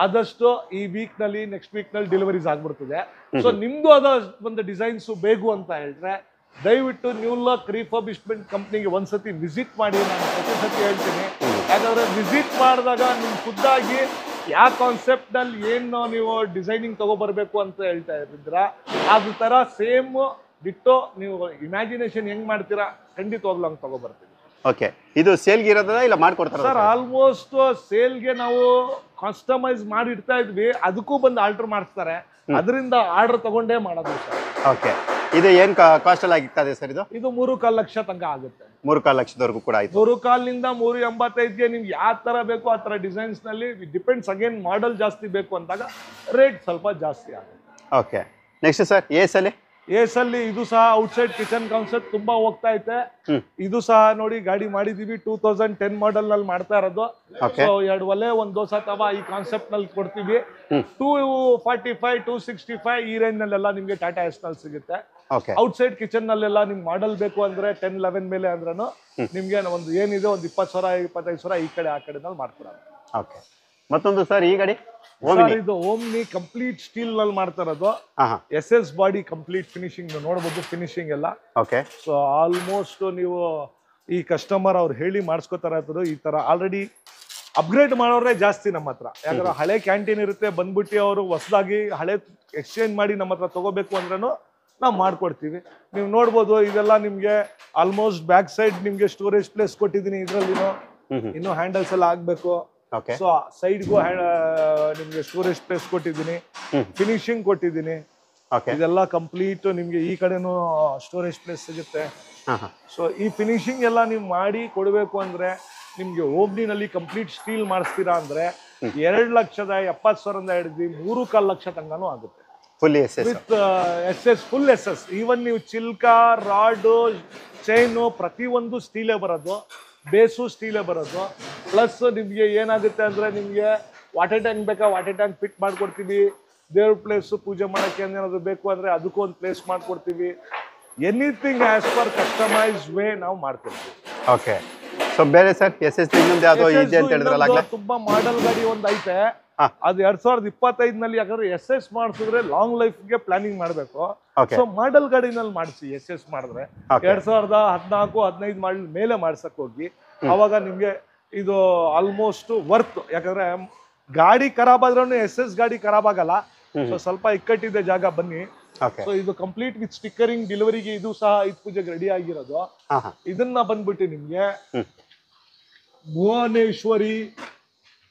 ಆದಷ್ಟು ಈ ವೀಕ್ ನಲ್ಲಿ ನೆಕ್ಸ್ಟ್ ವೀಕ್ ನಲ್ಲಿ ಡೆಲಿವರೀಸ್ ಆಗ್ಬಿಡ್ತದೆ. ಸೊ ನಿಮ್ದು ಅದ ಒಂದು ಡಿಸೈನ್ಸ್ ಬೇಕು ಅಂತ ಹೇಳಿದ್ರೆ ದಯವಿಟ್ಟು ನ್ಯೂ ಲುಕ್ ರಿಫರ್ಬಿಶ್ಮೆಂಟ್ ಕಂಪ್ನಿಗೆ ಒಂದ್ಸತಿ ವಿಸಿಟ್ ಮಾಡಿ. ನಾನು ಪ್ರತಿ ಸತಿ ಹೇಳ್ತೀನಿ, ಯಾಕಂದ್ರೆ ವಿಸಿಟ್ ಮಾಡಿದಾಗ ನಿಮ್ ಖುದ್ದಾಗಿ ಯಾವ ಕಾನ್ಸೆಪ್ಟ್ ನಲ್ಲಿ ಏನು ನೀವು ಡಿಸೈನಿಂಗ್ ತಗೊಬರ್ಬೇಕು ಅಂತ ಹೇಳ್ತಾ ಇದ್ರ ಅದ ತರ ಸೇಮ್ ಡಿಟ್ಟೋ ನೀವು ಇಮ್ಯಾಜಿನೇಷನ್ ಹೆಂಗ್ ಮಾಡ್ತೀರಾ ಖಂಡಿತವಾಗ್ಲೂ ಹಂಗೆ ತಗೊಬರ್ತೀವಿ. ಓಕೆ, ಇದು ಸೇಲ್ಗೆ ಇರೋದ ಇಲ್ಲ ಮಾಡ್ಕೊಡ್ತಾರ ಸರ್? ಆಲ್ಮೋಸ್ಟ್ ಸೇಲ್ಗೆ ನಾವು ಕಸ್ಟಮೈಸ್ ಮಾಡಿ ಇಡ್ತಾ ಇದ್ವಿ, ಅದಕ್ಕೂ ಬಂದು ಆರ್ಡರ್ ಮಾಡಿಸ್ತಾರೆ. ಅದರಿಂದ ಆರ್ಡರ್ ತಗೊಂಡೇ ಮಾಡೋದು ಸರ್. ಓಕೆ, ಇದು ಏನ್ ಕಾಸ್ಟ್ ಅಲ್ಲಿ ಆಗಿರ್ತದೆ ಸರ್? ಇದು 3.25 ಲಕ್ಷ ತನಕ ಆಗುತ್ತೆ. 3.25 ಲಕ್ಷದವರೆಗೂ ಕೂಡ ಆಯ್ತು. 3.25 3.85ಗೆ ನಿಮ್ಗೆ ಯಾವ ತರ ಬೇಕು ಆ ತರ ಡಿಸೈನ್ಸ್ ನಲ್ಲಿ ಡಿಪೆಂಡ್ಸ್. ಅಗೇನ್ ಮಾಡೆಲ್ ಜಾಸ್ತಿ ಬೇಕು ಅಂದಾಗ ರೇಟ್ ಸ್ವಲ್ಪ ಜಾಸ್ತಿ ಆಗುತ್ತೆ. ಓಕೆ, ನೆಕ್ಸ್ಟ್ ಸರ್, ಏಸ್ ಅಲ್ಲಿ ಇದು ಸಹ ಔಟ್ಸೈಡ್ ಕಿಚನ್ ಕಾನ್ಸೆಪ್ಟ್ ತುಂಬಾ ಹೋಗ್ತಾ ಐತೆ. ಇದು ಸಹ ನೋಡಿ ಗಾಡಿ ಮಾಡಿದೀವಿ. 2010 ಮಾಡೆಲ್ ನಲ್ಲಿ ಮಾಡ್ತಾ ಇರೋದು. ಸೊ 2 ಒಲೆ ಒಂದು ದೋಸಾ ತವಾ ಈ ಕಾನ್ಸೆಪ್ಟ್ ನಲ್ಲಿ ಕೊಡ್ತೀವಿ. 245 265 ಈ ರೇಂಜ್ ನಲ್ಲೆಲ್ಲ ನಿಮ್ಗೆ ಟಾಟಾ ಎಸ್ ನಲ್ಲಿ ಸಿಗುತ್ತೆ. ಔಟ್ಸೈಡ್ ಕಿಚನ್ ನಲ್ಲೆಲ್ಲ ನಿಮ್ಗೆ ಮಾಡೆಲ್ ಬೇಕು ಅಂದ್ರೆ 10-11 ಮೇಲೆ ಅಂದ್ರೂ ನಿಮ್ಗೆ ಒಂದು ಏನಿದೆ ಒಂದು 20,000-25,000 ಈ ಕಡೆ ಆ ಕಡೆ ನಲ್ಲಿ ಮಾಡ್ಕೊಡೋದು. ಓಕೆ, ಮತ್ತೊಂದು ಸರ್ ಈ ಗಾಡಿ ಇದು ಓಮ್ನಿ ಕಂಪ್ಲೀಟ್ ಸ್ಟೀಲ್ ನಲ್ಲಿ ಮಾಡ್ತಾ ಇರೋದು. SS ಬಾಡಿ ಕಂಪ್ಲೀಟ್ ಫಿನಿಶಿಂಗ್ ನೋಡಬಹುದು. ಫಿನಿಶಿಂಗ್ ಎಲ್ಲ ಓಕೆ. ಸೊ ಆಲ್ಮೋಸ್ಟ್ ನೀವು ಈ ಕಸ್ಟಮರ್ ಅವ್ರು ಹೇಳಿ ಮಾಡಿಸ್ಕೊತಾರ ಈ ತರ ಆಲ್ರೆಡಿ ಅಪ್ಗ್ರೇಡ್ ಮಾಡೋರೇ ಜಾಸ್ತಿ ನಮ್ಮ ಹತ್ರ. ಯಾಕಂದ್ರೆ ಹಳೆ ಕ್ಯಾಂಟೀನ್ ಇರುತ್ತೆ, ಬಂದ್ಬಿಟ್ಟು ಅವರು ಹೊಸದಾಗಿ ಹಳೆ ಎಕ್ಸ್ಚೇಂಜ್ ಮಾಡಿ ನಮ್ಮ ಹತ್ರ ತಗೋಬೇಕು ಅಂದ್ರೂ ನಾವು ಮಾಡ್ಕೊಡ್ತೀವಿ. ನೀವು ನೋಡ್ಬೋದು, ಇದೆಲ್ಲ ನಿಮ್ಗೆ ಆಲ್ಮೋಸ್ಟ್ ಬ್ಯಾಕ್ ಸೈಡ್ ನಿಮ್ಗೆ ಸ್ಟೋರೇಜ್ ಪ್ಲೇಸ್ ಕೊಟ್ಟಿದ್ದೀನಿ. ಇದ್ರಲ್ಲಿ ಇನ್ನು ಹ್ಯಾಂಡಲ್ಸ್ ಎಲ್ಲ ಆಗ್ಬೇಕು. ಸೊ ಸೈಡ್ಗೂ ನಿಮ್ಗೆ ಸ್ಟೋರೇಜ್ ಪ್ಲೇಸ್ ಕೊಟ್ಟಿದ್ದೀನಿ, ಫಿನಿಶಿಂಗ್ ಕೊಟ್ಟಿದ್ದೀನಿ. ಇದೆಲ್ಲ ಕಂಪ್ಲೀಟ್ ನಿಮ್ಗೆ ಈ ಕಡೆನೂ ಸ್ಟೋರೇಜ್ ಪ್ಲೇಸ್ ಸಿಗುತ್ತೆ. ಸೊ ಈ ಫಿನಿಶಿಂಗ್ ಎಲ್ಲ ನೀವು ಮಾಡಿ ಕೊಡ್ಬೇಕು ಅಂದ್ರೆ ನಿಮ್ಗೆ ಓಮ್ನಿನಲ್ಲಿ ಕಂಪ್ಲೀಟ್ ಸ್ಟೀಲ್ ಮಾಡಿಸ್ತೀರಾ ಅಂದ್ರೆ 2,70,000 ಹಿಡಿದು 3.25 ಲಕ್ಷ ತನಕನೂ ಆಗುತ್ತೆ. With SS full SS. Even ನೀವು ಚಿಲ್ಕ, ರಾಡು, ಚೈನು ಪ್ರತಿಯೊಂದು ಸ್ಟೀಲೇ ಬರೋದು, ಬೇಸು ಸ್ಟೀಲೇ ಬರೋದು. ಪ್ಲಸ್ ನಿಮ್ಗೆ ಏನಾಗುತ್ತೆ ಅಂದ್ರೆ ನಿಮ್ಗೆ ವಾಟರ್ ಟ್ಯಾಂಕ್ ಬೇಕಾ ವಾಟರ್ ಟ್ಯಾಂಕ್ ಫಿಟ್ ಮಾಡ್ಕೊಡ್ತೀವಿ. ದೇವ್ರ ಪ್ಲೇಸ್ ಪೂಜೆ ಮಾಡಕ್ಕೆ ಏನಾದ್ರು ಬೇಕು ಅಂದ್ರೆ ಅದಕ್ಕೂ ಒಂದು ಪ್ಲೇಸ್ ಮಾಡ್ಕೊಡ್ತೀವಿ. Anything as per customise way ನಾವು ಮಾಡ್ಕೊಡ್ತೀವಿ. ಓಕೆ, ಸೊ ಬೇರೆ ಸರ್ SS ಇನ್ನೊಂದು ಯಾವ್ದೋ ಇದೆ ಅಂತ ಹೇಳಿದ್ರಲ್ಲ, ತುಂಬಾ ಮಾಡೆಲ್ ಗಾಡಿ ಒಂದು ಐತೆ. ಅದು 2025 ನಲ್ಲಿ ಯಾಕಂದ್ರೆ SS ಮಾಡಿಸಿದ್ರೆ ಲಾಂಗ್ ಲೈಫ್ ಗೆ ಪ್ಲಾನಿಂಗ್ ಮಾಡ್ಬೇಕು. ಸೊ ಮಾಡೆಲ್ ಗಾಡಿನಲ್ಲಿ ಮಾಡಿಸಿ. SS ಮಾಡಿದ್ರೆ 2014-15 ಮಾಡಲ್ ಮೇಲೆ ಮಾಡ್ಸಕ್ ಹೋಗಿ ಅವಾಗ ನಿಮ್ಗೆ ಇದು ಆಲ್ಮೋಸ್ಟ್ ವರ್ತ್. ಯಾಕಂದ್ರೆ ಗಾಡಿ ಖರಾಬ್ ಆದ್ರೂ SS ಗಾಡಿ ಖರಾಬ್ ಆಗಲ್ಲ. ಸೊ ಸ್ವಲ್ಪ ಇಕ್ಕಟ್ಟಿದೆ ಜಾಗ, ಬನ್ನಿ. ಸೊ ಇದು ಕಂಪ್ಲೀಟ್ ವಿತ್ ಸ್ಟಿಕ್ಕರಿಂಗ್ ಡೆಲಿವರಿಗೆ ಇದು ಸಹ 5 ಪೂಜೆಗೆ ರೆಡಿ ಆಗಿರೋದು. ಇದನ್ನ ಬಂದ್ಬಿಟ್ಟು ನಿಮ್ಗೆ ಭುವನೇಶ್ವರಿ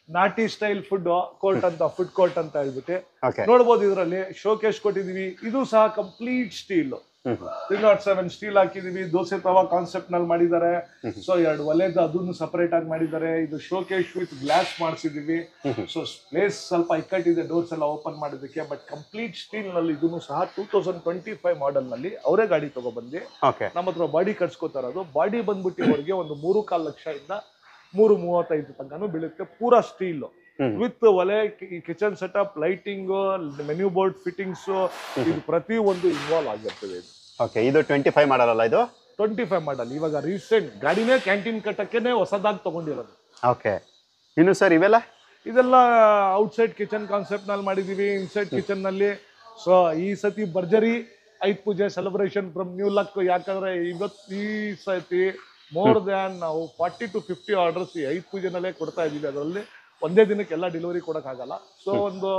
ನಾಟಿ ಸ್ಟೈಲ್ ಫುಡ್ ಕೋರ್ಟ್ ಅಂತ ಫುಡ್ ಕೋರ್ಟ್ ಅಂತ ಹೇಳ್ಬಿಟ್ಟು ಓಕೆ ನೋಡ್ಬೋದು. ಇದರಲ್ಲಿ ಶೋಕೇಶ್ ಕೊಟ್ಟಿದೀವಿ. ಇದು ಸಹ ಕಂಪ್ಲೀಟ್ ಸ್ಟೀಲ್ 307 ಸ್ಟೀಲ್ ಹಾಕಿದೀವಿ. ದೋಸೆ ತವಾ ಕಾನ್ಸೆಪ್ಟ್ ನಲ್ಲಿ ಮಾಡಿದ್ದಾರೆ. ಸೊ 2 ಒಲೆದು ಅದನ್ನು ಸಪರೇಟ್ ಆಗಿ ಮಾಡಿದ್ದಾರೆ. ಇದು ಶೋಕೇಶ್ ವಿತ್ ಗ್ಲಾಸ್ ಮಾಡಿಸಿದೀವಿ. ಸೊ ಪ್ಲೇಸ್ ಸ್ವಲ್ಪ ಇಕ್ಕಟ್ಟಿದೆ ಡೋರ್ಸ್ ಎಲ್ಲ ಓಪನ್ ಮಾಡೋದಕ್ಕೆ. ಬಟ್ ಕಂಪ್ಲೀಟ್ ಸ್ಟೀಲ್ ನಲ್ಲಿ ಇದನ್ನು ಸಹ 2025 ಮಾಡೆಲ್ ನಲ್ಲಿ ಅವರೇ ಗಾಡಿ ತಗೊಬಂದು ನಮ್ಮ ಹತ್ರ ಬಾಡಿ ಕಟ್ಸ್ಕೊತಾ ಇರೋದು. ಬಾಡಿ ಬಂದ್ಬಿಟ್ಟು ಅವರಿಗೆ ಒಂದು 3.25 ಲಕ್ಷದಿಂದ 3.35 ತನಕನೂ ಬೀಳುತ್ತೆ. ಪೂರಾ ಸ್ಟೀಲ್ ವಿತ್ ಒಲೆ, kitchen setup, lighting, menu board fittings, ಇದು ಪ್ರತಿ ಒಂದು ಇನ್ವಾಲ್ವ್ ಆಗಿರ್ತದೆ. ಓಕೆ, ಇದು 25 ಮಾಡಲ್ ಅಲ್ಲ? ಇದು 25 ಮಾಡಲ್. ಇವಾಗ ರೀಸೆಂಟ್ ಗಾಡಿನೇ ಕ್ಯಾಂಟೀನ್ ಕಟ್ಟಕ್ಕೆ ಹೊಸದಾಗಿ ತಗೊಂಡಿರೋದು. ಓಕೆ, ಇನ್ನು ಸರ್ ಇದೆಲ್ಲ ಔಟ್ಸೈಡ್ ಕಿಚನ್ ಕಾನ್ಸೆಪ್ಟ್ ನಲ್ಲಿ ಮಾಡಿದೀವಿ. ಇನ್ಸೈಡ್ ಕಿಚನ್ ನಲ್ಲಿ ಸೊ ಈ ಸತಿ ಭರ್ಜರಿ ಐತ್ ಪೂಜೆ ಸೆಲೆಬ್ರೇಷನ್ ಫ್ರಮ್ ನ್ಯೂ ಲಕ್. ಯಾಕಂದ್ರೆ ಈ ಸತಿ ಮೋರ್ ದ್ಯಾನ್ ನಾವು 40 to 50 ಆರ್ಡರ್ಸ್ ಈ ಐತ್ ಪೂಜೆನಲ್ಲೇ ಕೊಡ್ತಾ ಇದೀವಿ. ಅದರಲ್ಲಿ ಒಂದೇ ದಿನಕ್ಕೆ ಎಲ್ಲ ಡೆಲಿವರಿ ಕೊಡೋಕ್ಕಾಗಲ್ಲ. ಸೊ ಒಂದು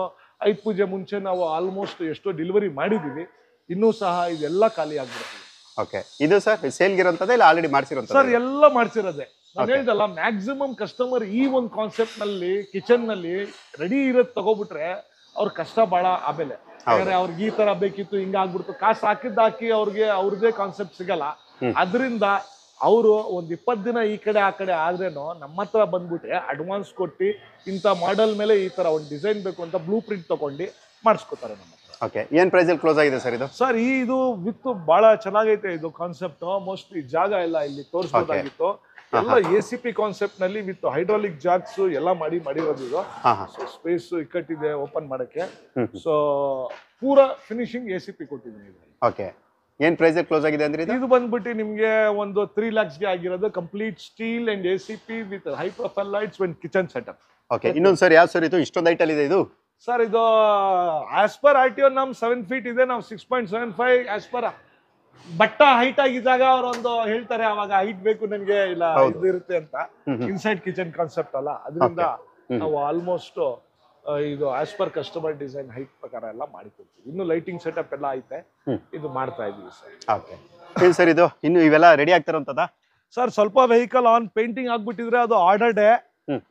ಐತ್ ಪೂಜೆ ಮುಂಚೆ ನಾವು ಆಲ್ಮೋಸ್ಟ್ ಎಷ್ಟೋ ಡೆಲಿವರಿ ಮಾಡಿದೀವಿ. ಇನ್ನೂ ಸಹ ಇದೆಲ್ಲ ಖಾಲಿ ಆಗ್ಬಿಡ್ತೀವಿ. ಓಕೆ, ಇದು ಸರ್ ಸೇಲ್ಗಿರೋಂಥದ್ದು ಇಲ್ಲ ಆಲ್ರೆಡಿ ಮಾಡಿಸಿರೋಂಥದ್ದು? ಸರ್ ಎಲ್ಲ ಮಾಡ್ಸಿರೋದೆ. ನಾನು ಹೇಳ್ದಲ್ಲ, ಮ್ಯಾಕ್ಸಿಮಮ್ ಕಸ್ಟಮರ್ ಈ ಒಂದು ಕಾನ್ಸೆಪ್ಟ್ ನಲ್ಲಿ ಕಿಚನ್ ನಲ್ಲಿ ರೆಡಿ ಇರೋದು ತಗೋಬಿಟ್ರೆ ಅವ್ರ ಕಷ್ಟ ಬಹಳ. ಆಮೇಲೆ ಅವ್ರಿಗೆ ಈ ತರ ಬೇಕಿತ್ತು, ಹಿಂಗ ಆಗ್ಬಿಡ್ತು, ಕಾಸು ಹಾಕಿ ಅವ್ರಿಗೆ ಅವ್ರದೇ ಕಾನ್ಸೆಪ್ಟ್ ಸಿಗಲ್ಲ. ಅದರಿಂದ ಅವರು ಒಂದು 20 ದಿನ ಈ ಕಡೆ ಆ ಕಡೆ ಆದ್ರೇನೋ ನಮ್ಮ ಹತ್ರ ಬಂದ್ಬಿಟ್ರೆ ಅಡ್ವಾನ್ಸ್ ಕೊಟ್ಟು ಇಂಥ ಮಾಡೆಲ್ ಮೇಲೆ ಈ ತರ ಒಂದು ಡಿಸೈನ್ ಬೇಕು ಅಂತ ಬ್ಲೂ ಪ್ರಿಂಟ್ ತಗೊಂಡು ಮಾಡಿಸ್ಕೊತಾರೆ ನಮ್ಮ ಹತ್ರ. ಓಕೆ, ಏನ್ ಪ್ರೈಸ್ ಅಲ್ಲಿ ಕ್ಲೋಸ್ ಆಗಿದೆ ಸರ್ ಇದು? ಸರ್ ಇದು ವಿತ್ ಬಹಳ ಚೆನ್ನಾಗೈತೆ ಇದು ಕಾನ್ಸೆಪ್ಟ್. ಮೋಸ್ಟ್ಲಿ ಜಾಗ ಎಲ್ಲ ಇಲ್ಲಿ ತೋರಿಸಬಹುದಾಗಿತ್ತು. ಎಲ್ಲ ACP ಕಾನ್ಸೆಪ್ಟ್ ನಲ್ಲಿ ವಿತ್ ಹೈಡ್ರಾಲಿಕ್ ಜಾಕ್ಸ್ ಎಲ್ಲ ಮಾಡಿರೋದು ಇದು. ಸೊ ಸ್ಪೇಸ್ ಇಕ್ಕಟ್ಟಿದೆ ಓಪನ್ ಮಾಡಕ್ಕೆ. ಸೊ ಪೂರಾ ಫಿನಿಶಿಂಗ್ ACP ಕೊಟ್ಟಿದ್ದೀನಿ. ಓಕೆ, ಏನ್ ಪ್ರೈಸ್ ಕ್ಲೋಸ್ ಆಗಿದೆ ಅಂದ್ರೆ ಇದು ಬಂದ್ಬಿಟ್ಟು ನಿಮ್ಗೆ ಒಂದು 3 lakhs ಗೆ ಆಗಿರೋದು. Complete steel and ACP with high profile lights and kitchen setup. Okay, ಇನ್ನೊಂದು ಸರ್ ಯಾವ ಸರ್ ಇದು ಇಷ್ಟೊಂದು ಹೈಟ್ ಅಲ್ಲಿ ಇದೆ ಇದು? ಸರ್ ಇದು ಆಸ್ ಪರ್ RTO ನಮ್ 7 feet ಇದೆ. ನಾವು 6.75 ಆಸ್ ಪರ್ ಬಟ್ಟ ಹೈಟ್ ಆಗಿದ್ದಾಗ ಅವ್ರೊಂದು ಹೇಳ್ತಾರೆ ಅವಾಗ ಹೈಟ್ ಬೇಕು ನನಗೆ, ಇಲ್ಲ ಇದು ಇರುತ್ತೆ ಅಂತ. ಇನ್ಸೈಡ್ ಕಿಚನ್ ಕಾನ್ಸೆಪ್ಟ್ ಅಲ್ಲ, ಅದರಿಂದ ನಾವು ಆಲ್ಮೋಸ್ಟ್ ಇದು as per customer design height ಪ್ರಕಾರ ಎಲ್ಲ ಮಾಡಿಕೊಡ್ತೀವಿ. ಇನ್ನು ಲೈಟಿಂಗ್ ಸೆಟಪ್ ಎಲ್ಲ ಐತೆ, ಇದು ಮಾಡ್ತಾ ಇದೀವಿ ಸರ್. ಓಕೆ ಸರ್, ಇದು ಇನ್ನು ಇವೆಲ್ಲ ರೆಡಿ ಆಗ್ತಾರಂತದ ಸರ್? ಸ್ವಲ್ಪ ವೆಹಿಕಲ್ ಆನ್ ಪೇಂಟಿಂಗ್ ಆಗ್ಬಿಟ್ಟಿದ್ರೆ ಅದು ಆರ್ಡರ್ ಡೇ.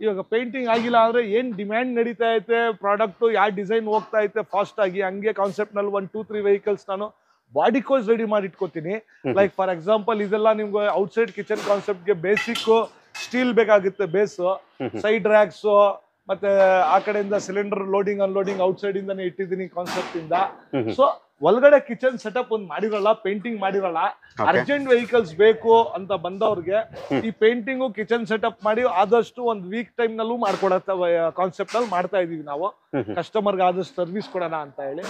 ಇವಾಗ ಪೇಂಟಿಂಗ್ ಆಗಿಲ್ಲ ಅಂದ್ರೆ ಏನ್ ಡಿಮ್ಯಾಂಡ್ ನಡೀತಾ ಐತೆ, ಪ್ರಾಡಕ್ಟ್ ಯಾವ ಡಿಸೈನ್ ಹೋಗ್ತಾ ಐತೆ ಫಾಸ್ಟ್ ಆಗಿ, ಹಂಗೆ ಕಾನ್ಸೆಪ್ಟ್ ನಲ್ಲಿ 1-2-3 ವೆಹಿಕಲ್ಸ್ ನಾನು ಬಾಡಿ ಕೋಸ್ ರೆಡಿ ಮಾಡಿ ಇಟ್ಕೋತೀನಿ. ಲೈಕ್ ಫಾರ್ ಎಕ್ಸಾಂಪಲ್ ಇದೆಲ್ಲ ನಿಮ್ಗೆ ಔಟ್ಸೈಡ್ ಕಿಚನ್ ಕಾನ್ಸೆಪ್ಟ್ ಗೆ ಬೇಸಿಕ್ ಸ್ಟೀಲ್ ಬೇಕಾಗುತ್ತೆ, ಬೇಸ್, ಸೈಡ್ ರ್ಯಾಕ್ಸ್, ಮತ್ತೆ ಆ ಕಡೆಯಿಂದ ಸಿಲಿಂಡರ್ ಲೋಡಿಂಗ್ ಅನ್ಲೋಡಿಂಗ್ ಔಟ್ಸೈಡ್ ಇಂದಾನೆ ಇಟ್ಟಿದ್ದೀನಿ ಕಾನ್ಸೆಪ್ಟ್ ಇಂದ. ಸೊ ಒಳಗಡೆ ಕಿಚನ್ ಸೆಟಪ್ ಒಂದು ಮಾಡಿರಲ್ಲ, ಪೇಂಟಿಂಗ್ ಮಾಡಿರಲ್ಲ. ಅರ್ಜೆಂಟ್ ವೆಹಿಕಲ್ಸ್ ಬೇಕು ಅಂತ ಬಂದವ್ರಿಗೆ ಈ ಪೇಂಟಿಂಗು ಕಿಚನ್ ಸೆಟಪ್ ಮಾಡಿ ಆದಷ್ಟು ಒಂದು ವೀಕ್ ಟೈಮ್ ನಲ್ಲೂ ಮಾಡ್ಕೊಡತ್ತ ಕಾನ್ಸೆಪ್ಟ್ ನಲ್ಲಿ ಮಾಡ್ತಾ ಇದೀವಿ ನಾವು. ಕಸ್ಟಮರ್ಗೆ ಆದಷ್ಟು ಸರ್ವಿಸ್ ಕೊಡೋಣ ಅಂತ ಹೇಳಿ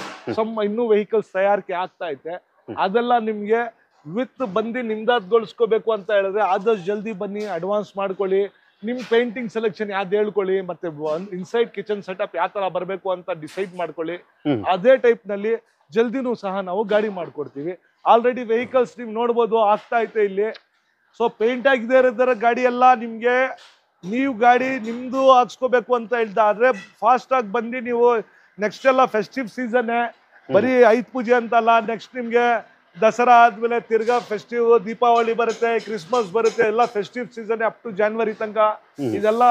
ಇನ್ನೂ ವೆಹಿಕಲ್ಸ್ ತಯಾರಿಕೆ ಆಗ್ತಾ ಐತೆ. ಅದೆಲ್ಲ ನಿಮ್ಗೆ ವಿತ್ ಬಂದು ನಿಮ್ದಾದ್ಗೊಳಿಸ್ಕೋಬೇಕು ಅಂತ ಹೇಳಿದ್ರೆ ಆದಷ್ಟು ಜಲ್ದಿ ಬನ್ನಿ, ಅಡ್ವಾನ್ಸ್ ಮಾಡ್ಕೊಳ್ಳಿ. ನಿಮ್ ಪೇಂಟಿಂಗ್ ಸೆಲೆಕ್ಷನ್ ಯಾವ್ದು ಹೇಳ್ಕೊಳ್ಳಿ, ಮತ್ತೆ ಇನ್ಸೈಡ್ ಕಿಚನ್ ಸೆಟಪ್ ಯಾವ ತರ ಬರಬೇಕು ಅಂತ ಡಿಸೈಡ್ ಮಾಡ್ಕೊಳ್ಳಿ. ಅದೇ ಟೈಪ್ ನಲ್ಲಿ ಜಲ್ದಿನೂ ಸಹ ನಾವು ಗಾಡಿ ಮಾಡ್ಕೊಡ್ತೀವಿ. ಆಲ್ರೆಡಿ ವೆಹಿಕಲ್ಸ್ ನೀವು ನೋಡ್ಬೋದು ಆಗ್ತಾ ಐತೆ ಇಲ್ಲಿ. ಸೊ ಪೇಂಟ್ ಆಗಿದೆ ಇರೋದರ ಗಾಡಿ ಎಲ್ಲ ನಿಮ್ಗೆ ನೀವು ಗಾಡಿ ನಿಮ್ದು ಹಾಕ್ಸ್ಕೋಬೇಕು ಅಂತ ಹೇಳ್ದಾದ್ರೆ ಫಾಸ್ಟ್ ಆಗಿ ಬಂದು ನೀವು ನೆಕ್ಸ್ಟ್ ಎಲ್ಲ ಫೆಸ್ಟಿವ್ ಸೀಸನ್, ಬರೀ ಐತ್ ಪೂಜೆ ಅಂತಲ್ಲ, ನೆಕ್ಸ್ಟ್ ನಿಮ್ಗೆ ದಸರಾ ಆದ್ಮೇಲೆ ತಿರ್ಗಾ ಫೆಸ್ಟಿವ್, ದೀಪಾವಳಿ ಬರುತ್ತೆ, ಕ್ರಿಸ್ಮಸ್ ಬರುತ್ತೆ, ಎಲ್ಲ festive season up to January ತನಕ. ಇದೆಲ್ಲ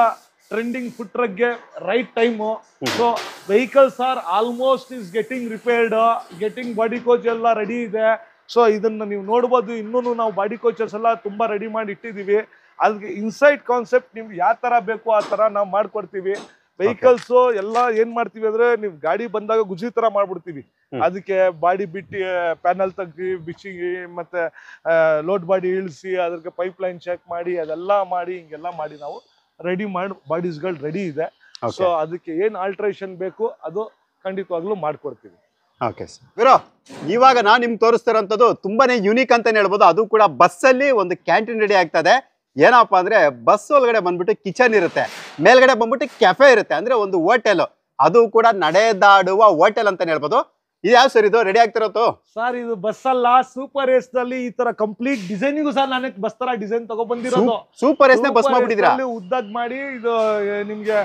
ಟ್ರೆಂಡಿಂಗ್ ಫುಡ್ ಟ್ರಕ್ಗೆ right time. So vehicles are almost is getting repaired, getting body coach ಎಲ್ಲ ರೆಡಿ ಇದೆ. ಸೊ ಇದನ್ನ ನೀವು ನೋಡ್ಬೋದು. ಇನ್ನೂ ನಾವು ಬಾಡಿ ಕೋಚಸ್ ಎಲ್ಲ ತುಂಬಾ ರೆಡಿ ಮಾಡಿ ಇಟ್ಟಿದೀವಿ. ಅದಕ್ಕೆ ಇನ್ಸೈಡ್ ಕಾನ್ಸೆಪ್ಟ್ ನಿಮ್ಗೆ ಯಾವ ತರ ಬೇಕು ಆ ತರ ನಾವು ಮಾಡ್ಕೊಡ್ತೀವಿ. ವೆಹಿಕಲ್ಸ್ ಎಲ್ಲ ಏನ್ ಮಾಡ್ತೀವಿ ಅಂದ್ರೆ ನೀವು ಗಾಡಿ ಬಂದಾಗ ಗುಜಿ ತರ ಮಾಡ್ಬಿಡ್ತೀವಿ. ಅದಕ್ಕೆ ಬಾಡಿ ಬಿಟ್ಟು ಪ್ಯಾನಲ್ ತೆಗ್ದು ಬಿಚ್ಚಿ ಮತ್ತೆ ಲೋಡ್ ಬಾಡಿ ಇಳಿಸಿ ಅದಕ್ಕೆ ಪೈಪ್ ಲೈನ್ ಚೆಕ್ ಮಾಡಿ ಅದೆಲ್ಲ ಮಾಡಿ ಹಿಂಗೆಲ್ಲ ಮಾಡಿ ನಾವು ರೆಡಿ ಮಾಡಿ ಬಾಡೀಸ್ಗಳು ರೆಡಿ ಇದೆ. ಸೊ ಅದಕ್ಕೆ ಏನ್ ಆಲ್ಟ್ರೇಷನ್ ಬೇಕು ಅದು ಖಂಡಿತವಾಗ್ಲೂ ಮಾಡ್ಕೊಡ್ತೀವಿ. Okay sir. ವೀರೋ, ಇವಾಗ ನಾನು ನಿಮ್ಗೆ ತೋರಿಸ್ತಿರೋಂಥದ್ದು ತುಂಬಾನೇ ಯುನೀಕ್ ಅಂತಾನೆ ಹೇಳ್ಬೋದು. ಅದು ಕೂಡ ಬಸ್ಸಲ್ಲಿ ಒಂದು ಕ್ಯಾಂಟೀನ್ ರೆಡಿ ಆಗ್ತದೆ. ಏನಪ್ಪಾ ಅಂದ್ರೆ ಬಸ್ ಒಳಗಡೆ ಬಂದ್ಬಿಟ್ಟು ಕಿಚನ್ ಇರುತ್ತೆ, ಮೇಲ್ಗಡೆ ಬಂದ್ಬಿಟ್ಟು ಕೆಫೆ ಇರುತ್ತೆ, ಅಂದ್ರೆ ಒಂದು ಹೋಟೆಲ್, ಅದು ಕೂಡ ನಡೆದಾಡುವ ಹೋಟೆಲ್ ಅಂತಾನೆ ಹೇಳ್ಬೋದು. ಇದು ಯಾವ ಸರ್ ಇದು ರೆಡಿ ಆಗ್ತಿರೋದು? ಸರ್ ಇದು ಬಸ್ ಅಲ್ಲ, ಸೂಪರ್ ಏಸ್ ನಲ್ಲಿ ಈ ತರ ಕಂಪ್ಲೀಟ್ ಡಿಸೈನಿಂಗು ಸಹ ನಾನೇ ಬಸ್ ತರ ಡಿಸೈನ್ ತಗೊಂಡ್ ಬಂದಿರೋದು. ಸೂಪರ್ ಏಸ್ ನೇ ಬಸ್ ಮಾಡ್ಬಿಟ್ಟಿದ್ದೀರಾ? ಉದ್ದಾಗ್ ಮಾಡಿ ಇದು ನಿಮ್ಗೆ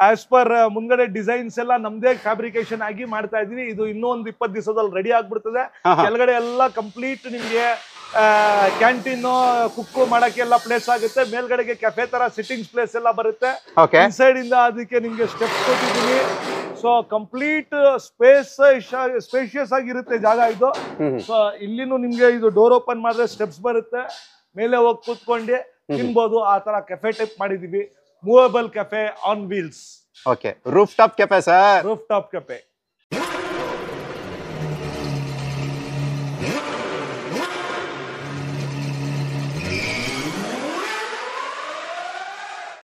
ಆಸ್ ಪರ್ ಮುಂದ್ಗಡೆ ಡಿಸೈನ್ಸ್ ಎಲ್ಲ ನಮ್ದೇ ಫ್ಯಾಬ್ರಿಕೇಶನ್ ಆಗಿ ಮಾಡ್ತಾ ಇದೀನಿ. ಇದು ಇನ್ನೂ ಒಂದು 20 ದಿವಸದಲ್ಲಿ ರೆಡಿ ಆಗ್ಬಿಡ್ತದೆ. ಕೆಳಗಡೆ ಎಲ್ಲ ಕಂಪ್ಲೀಟ್ ನಿಮ್ಗೆ ಕ್ಯಾಂಟೀನ್ ಕುಕ್ ಮಾಡಕ್ಕೆಲ್ಲ ಪ್ಲೇಸ್ ಆಗುತ್ತೆ. ಮೇಲ್ಗಡೆಗೆ ಕೆಫೆ ತರ ಸಿಟ್ಟಿಂಗ್ಸ್ ಪ್ಲೇಸ್ ಎಲ್ಲ ಬರುತ್ತೆ. ಓಕೆ ಇನ್ಸೈಡ್ ಇಂದ ಅದಕ್ಕೆ ನಿಮ್ಗೆ ಸ್ಟೆಪ್ಸ್ ಕೊಟ್ಟಿದ್ದೀನಿ. ಸೊ ಕಂಪ್ಲೀಟ್ ಸ್ಪೇಷಿಯಸ್ ಆಗಿರುತ್ತೆ ಜಾಗ ಇದು. ಸೊ ಇಲ್ಲಿನೂ ನಿಮ್ಗೆ ಇದು ಡೋರ್ ಓಪನ್ ಮಾಡಿದ್ರೆ ಸ್ಟೆಪ್ಸ್ ಬರುತ್ತೆ, ಮೇಲೆ ಹೋಗಿ ಕೂತ್ಕೊಂಡು ತಿನ್ಬೋದು. ಆ ತರ ಕೆಫೆ ಟೈಪ್ ಮಾಡಿದೀವಿ, movable cafe on wheels. Okay, roof top cafe sir. Roof top cafe.